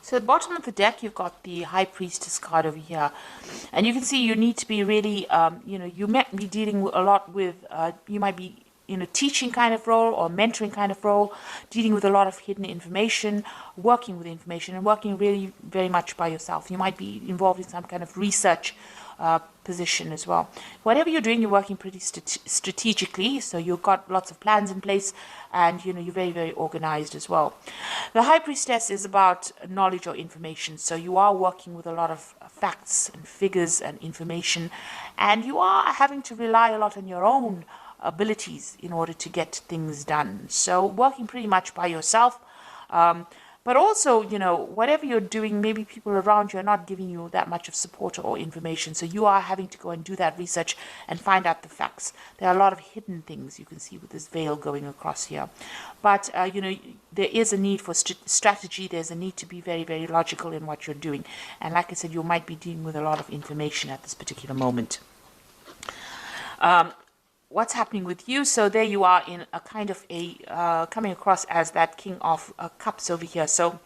So at the bottom of the deck, you've got the High Priestess card over here. And you can see you need to be really, you might be dealing a lot with, you might be in a teaching kind of role or mentoring kind of role, dealing with a lot of hidden information, working with information, and working really very much by yourself. You might be involved in some kind of research position as well. Whatever you're doing, you're working pretty strategically, so you've got lots of plans in place, and you're very, very organized as well. The High Priestess is about knowledge or information, so you are working with a lot of facts and figures and information, and you are having to rely a lot on your own abilities in order to get things done. So working pretty much by yourself. But also, whatever you're doing, maybe people around you are not giving you that much of support or information. So you are having to go and do that research and find out the facts. There are a lot of hidden things you can see with this veil going across here. But, there is a need for strategy. There's a need to be very, very logical in what you're doing. And like I said, you might be dealing with a lot of information at this particular moment. What's happening with you? So there you are in a kind of coming across as that King of Cups over here. So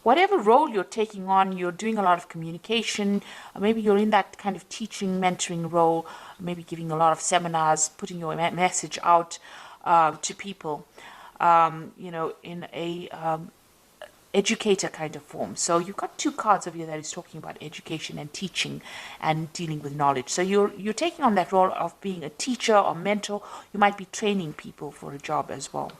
whatever role you're taking on, you're doing a lot of communication. Maybe you're in that kind of teaching, mentoring role, maybe giving a lot of seminars, putting your message out to people, in a educator kind of form. So you've got two cards over here that is talking about education and teaching and dealing with knowledge. So you're taking on that role of being a teacher or mentor. You might be training people for a job as well.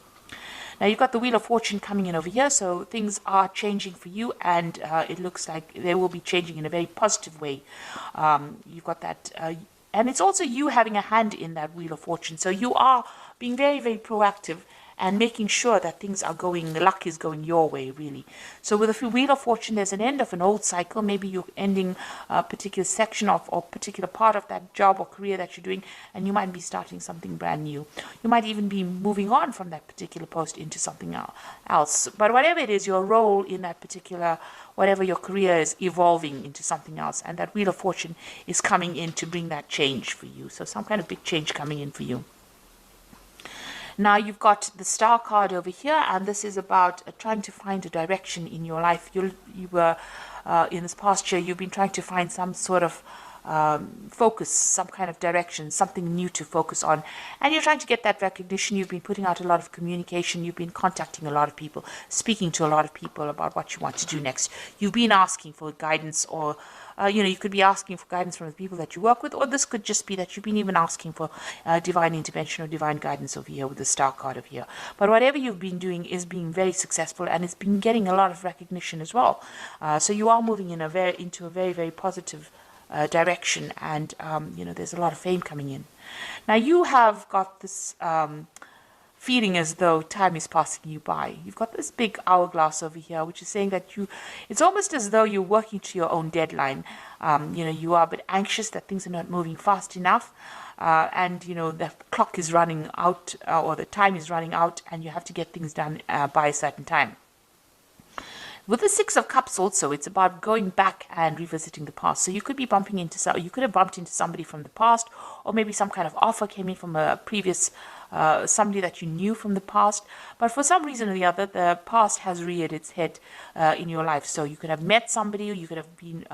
Now you've got the Wheel of Fortune coming in over here, so things are changing for you, and it looks like they will be changing in a very positive way. You've got that, and it's also you having a hand in that Wheel of Fortune. So you are being very, very proactive and making sure that things are going, luck is going your way, really. So with the Wheel of Fortune, there's an end of an old cycle. Maybe you're ending a particular section of or particular part of that job or career that you're doing, and you might be starting something brand new. You might even be moving on from that particular post into something else. But whatever it is, your role in that particular, whatever your career is, evolving into something else, and that Wheel of Fortune is coming in to bring that change for you. So some kind of big change coming in for you. Now you've got the Star card over here, and this is about trying to find a direction in your life. You were in this past year, you've been trying to find some sort of focus, some kind of direction, something new to focus on, and you're trying to get that recognition. You've been putting out a lot of communication. You've been contacting a lot of people, speaking to a lot of people about what you want to do next. You've been asking for guidance, or you could be asking for guidance from the people that you work with, or this could just be that you've been even asking for divine intervention or divine guidance over here with the Star card over here. But whatever you've been doing is being very successful, and it's been getting a lot of recognition as well. So you are moving in into a very, very positive direction, and there's a lot of fame coming in. Now you have got this feeling as though time is passing you by. You've got this big hourglass over here, which is saying that it's almost as though you're working to your own deadline. You are a bit anxious that things are not moving fast enough, and the clock is running out, or the time is running out, and you have to get things done by a certain time. With the Six of Cups also, it's about going back and revisiting the past. So you could be you could have bumped into somebody from the past, or maybe some kind of offer came in from a previous, somebody that you knew from the past. But for some reason or the other, the past has reared its head in your life. So you could have met somebody, or you could have been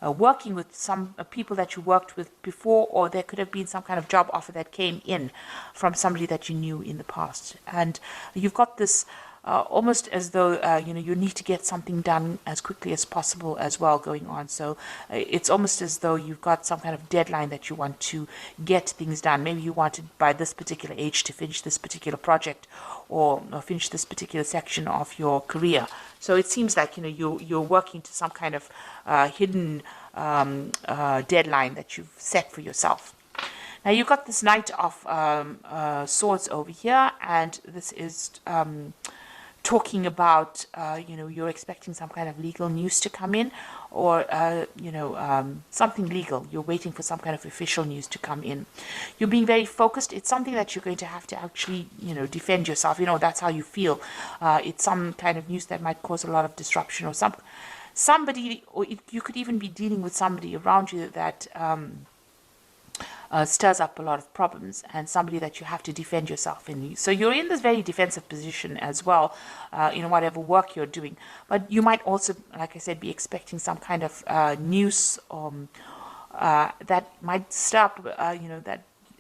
working with some people that you worked with before, or there could have been some kind of job offer that came in from somebody that you knew in the past. And you've got this almost as though you need to get something done as quickly as possible as well going on. So it's almost as though you've got some kind of deadline that you want to get things done. Maybe you wanted by this particular age to finish this particular project, or finish this particular section of your career. So it seems like you're working to some kind of hidden deadline that you've set for yourself. Now you've got this Knight of Swords over here, and this is talking about you're expecting some kind of legal news to come in, or something legal. You're waiting for some kind of official news to come in. You're being very focused. It's something that you're going to have to actually defend yourself. That's how you feel. It's some kind of news that might cause a lot of disruption, or somebody, or you could even be dealing with somebody around you that stirs up a lot of problems, and somebody that you have to defend yourself in. So you're in this very defensive position as well, in whatever work you're doing. But you might also, like I said, be expecting some kind of news that might stir up,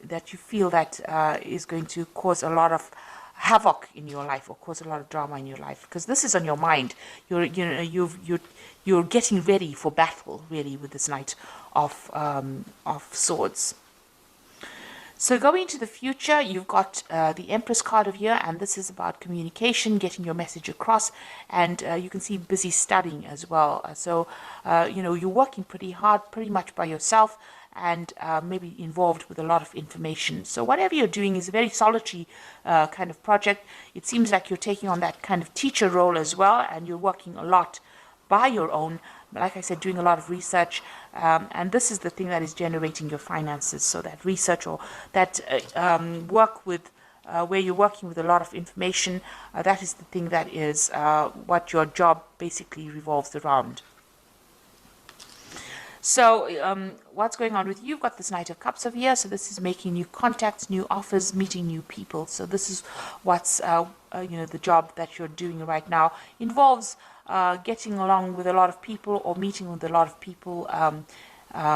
that you feel that is going to cause a lot of havoc in your life or cause a lot of drama in your life, because this is on your mind. You're getting ready for battle, really, with this Knight of Swords. So going into the future, you've got the Empress card of here, and this is about communication, getting your message across, and you can see busy studying as well. So you're working pretty hard, pretty much by yourself, and maybe involved with a lot of information. So whatever you're doing is a very solitary kind of project. It seems like you're taking on that kind of teacher role as well, and you're working a lot by your own, like I said, doing a lot of research, and this is the thing that is generating your finances. So that research or that work with where you're working with a lot of information, that is the thing that is what your job basically revolves around. So what's going on with you? You've got this Knight of Cups over here. So this is making new contacts, new offers, meeting new people. So this is what's the job that you're doing right now. Involves getting along with a lot of people or meeting with a lot of people.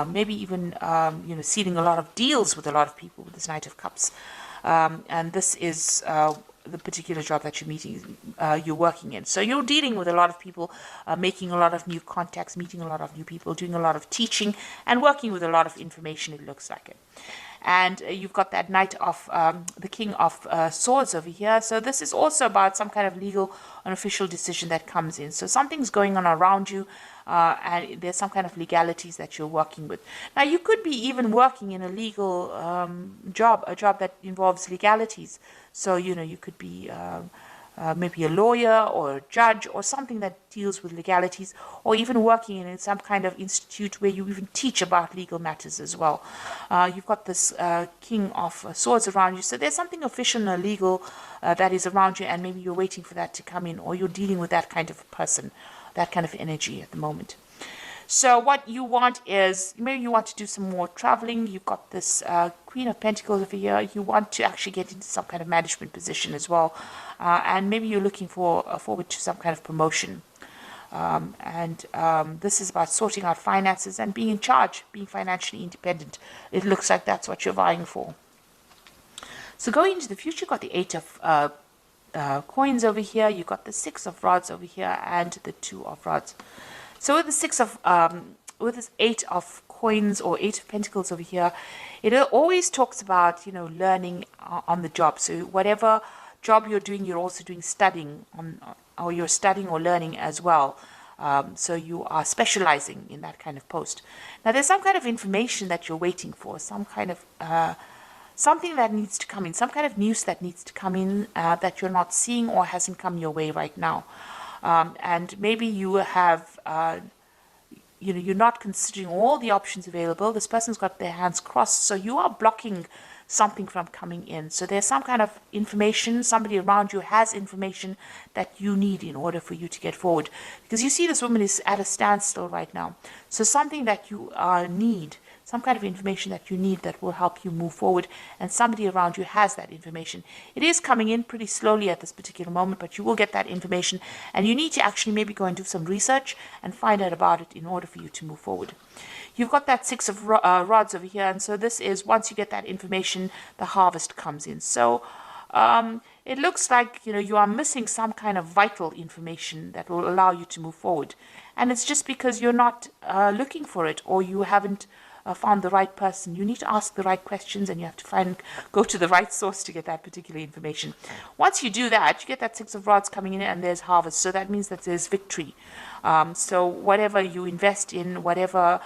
Maybe even sealing a lot of deals with a lot of people with this Knight of Cups. And this is the particular job that you're working in. So you're dealing with a lot of people, making a lot of new contacts, meeting a lot of new people, doing a lot of teaching, and working with a lot of information, it looks like it. And you've got that Knight of the King of Swords over here. So this is also about some kind of legal and official decision that comes in. So something's going on around you, and there's some kind of legalities that you're working with. Now, you could be even working in a legal job, a job that involves legalities. So, you could be maybe a lawyer or a judge or something that deals with legalities, or even working in some kind of institute where you even teach about legal matters as well. You've got this King of Swords around you, so there's something official and legal that is around you, and maybe you're waiting for that to come in, or you're dealing with that kind of person, that kind of energy at the moment. So what you want is, maybe you want to do some more traveling. You've got this Queen of Pentacles over here. You want to actually get into some kind of management position as well. And maybe you're looking forward to some kind of promotion. This is about sorting out finances and being in charge, being financially independent. It looks like that's what you're vying for. So going into the future, you've got the Eight of Coins over here. You've got the Six of Rods over here and the Two of Rods. So with the with this Eight of Coins or Eight of Pentacles over here, it always talks about, learning on the job. So whatever job you're doing, you're also doing studying or you're studying or learning as well. So you are specializing in that kind of post. Now there's some kind of information that you're waiting for, some kind of something that needs to come in, some kind of news that needs to come in that you're not seeing or hasn't come your way right now. And maybe you have, you're not considering all the options available. This person's got their hands crossed, so you are blocking something from coming in. So there's some kind of information, somebody around you has information that you need in order for you to get forward. Because you see this woman is at a standstill right now. So something that you need, some kind of information that you need that will help you move forward, and somebody around you has that information. It is coming in pretty slowly at this particular moment, but you will get that information, and you need to actually maybe go and do some research and find out about it in order for you to move forward. You've got that Six of Rods over here, and so this is, once you get that information, the harvest comes in. So it looks like, you are missing some kind of vital information that will allow you to move forward. And it's just because you're not looking for it, or you haven't found the right person. You need to ask the right questions, and you have to go to the right source to get that particular information. Once you do that, you get that Six of Rods coming in, and there's harvest. So that means that there's victory. So whatever you invest in, whatever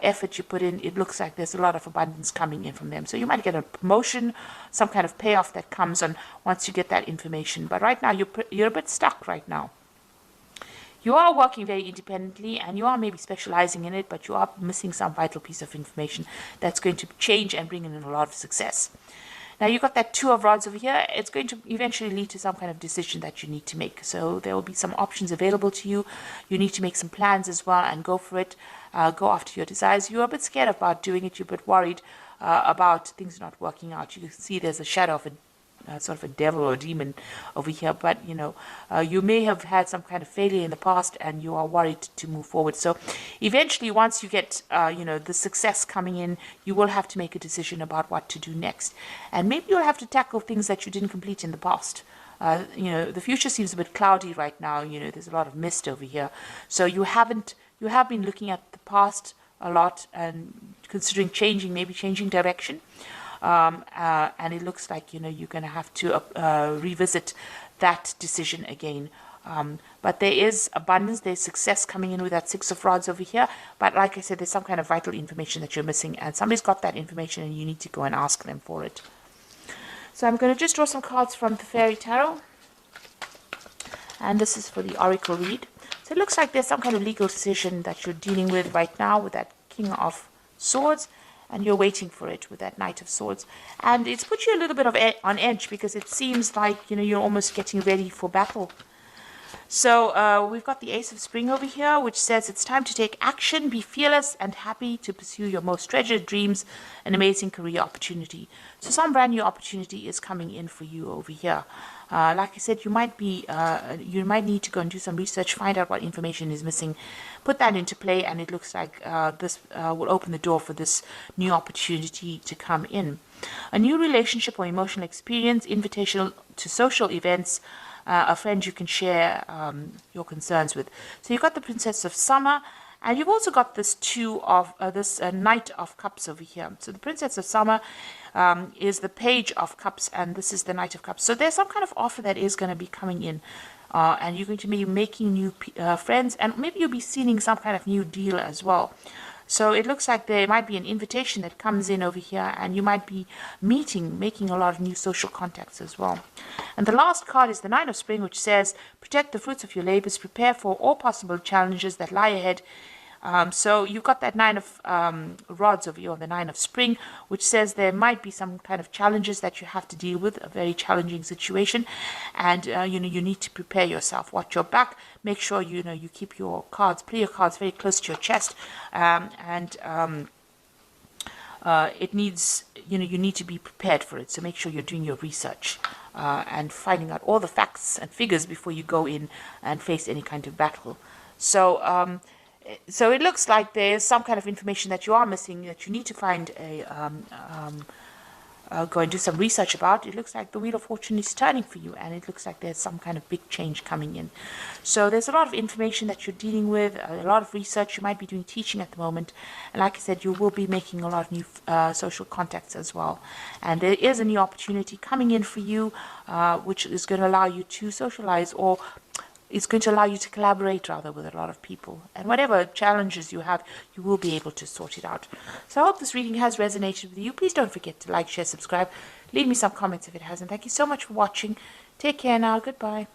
effort you put in, it looks like there's a lot of abundance coming in from them. So you might get a promotion, some kind of payoff that comes on once you get that information. But right now, you're a bit stuck right now. You are working very independently, and you are maybe specializing in it, but you are missing some vital piece of information that's going to change and bring in a lot of success. Now you've got that Two of Rods over here. It's going to eventually lead to some kind of decision that you need to make. So there will be some options available to you. You need to make some plans as well and go for it. Go after your desires. You're a bit scared about doing it. You're a bit worried about things not working out. You can see there's a shadow of a sort of a devil or a demon over here, but you may have had some kind of failure in the past and you are worried to move forward. So eventually, once you get the success coming in, you will have to make a decision about what to do next, and maybe you'll have to tackle things that you didn't complete in the past. The future seems a bit cloudy right now. There's a lot of mist over here, so you have been looking at the past a lot and considering maybe changing direction. And it looks like you're going to have to revisit that decision again. But there is abundance, there's success coming in with that Six of Rods over here. But like I said, there's some kind of vital information that you're missing, and somebody's got that information and you need to go and ask them for it. So I'm going to just draw some cards from the Fairy Tarot, and this is for the Oracle read. So it looks like there's some kind of legal decision that you're dealing with right now with that King of Swords, and you're waiting for it with that Knight of Swords. And it's put you a little bit on edge, because it seems like you're almost getting ready for battle. So we've got the Ace of Spring over here, which says it's time to take action, be fearless and happy to pursue your most treasured dreams, an amazing career opportunity. So some brand new opportunity is coming in for you over here. Like I said, you might need to go and do some research, find out what information is missing, put that into play, and it looks like this will open the door for this new opportunity to come in. A new relationship or emotional experience, invitation to social events, a friend you can share your concerns with. So you've got the Princess of Summer, and you've also got this Knight of Cups over here. So the Princess of Summer is the Page of Cups, and this is the Knight of Cups. So there's some kind of offer that is going to be coming in, and you're going to be making new friends, and maybe you'll be sealing some kind of new deal as well. So it looks like there might be an invitation that comes in over here, and you might be making a lot of new social contacts as well. And the last card is the Nine of Spring, which says, protect the fruits of your labors, prepare for all possible challenges that lie ahead. So you've got that Nine of Rods over here, or the Nine of Spring, which says there might be some kind of challenges that you have to deal with, a very challenging situation, and you need to prepare yourself. Watch your back. Make sure you keep your cards, play your cards very close to your chest, it needs you need to be prepared for it. So make sure you're doing your research and finding out all the facts and figures before you go in and face any kind of battle. So so it looks like there's some kind of information that you are missing, that you need to find go and do some research about. It looks like the Wheel of Fortune is turning for you, and it looks like there's some kind of big change coming in. So there's a lot of information that you're dealing with, a lot of research. You might be doing teaching at the moment, and like I said, you will be making a lot of new social contacts as well. And there is a new opportunity coming in for you, which is going to allow you to socialize, or it's going to allow you to collaborate rather with a lot of people. And whatever challenges you have, you will be able to sort it out. So I hope this reading has resonated with you. Please don't forget to like, share, subscribe. Leave me some comments if it hasn't. Thank you so much for watching. Take care now. Goodbye.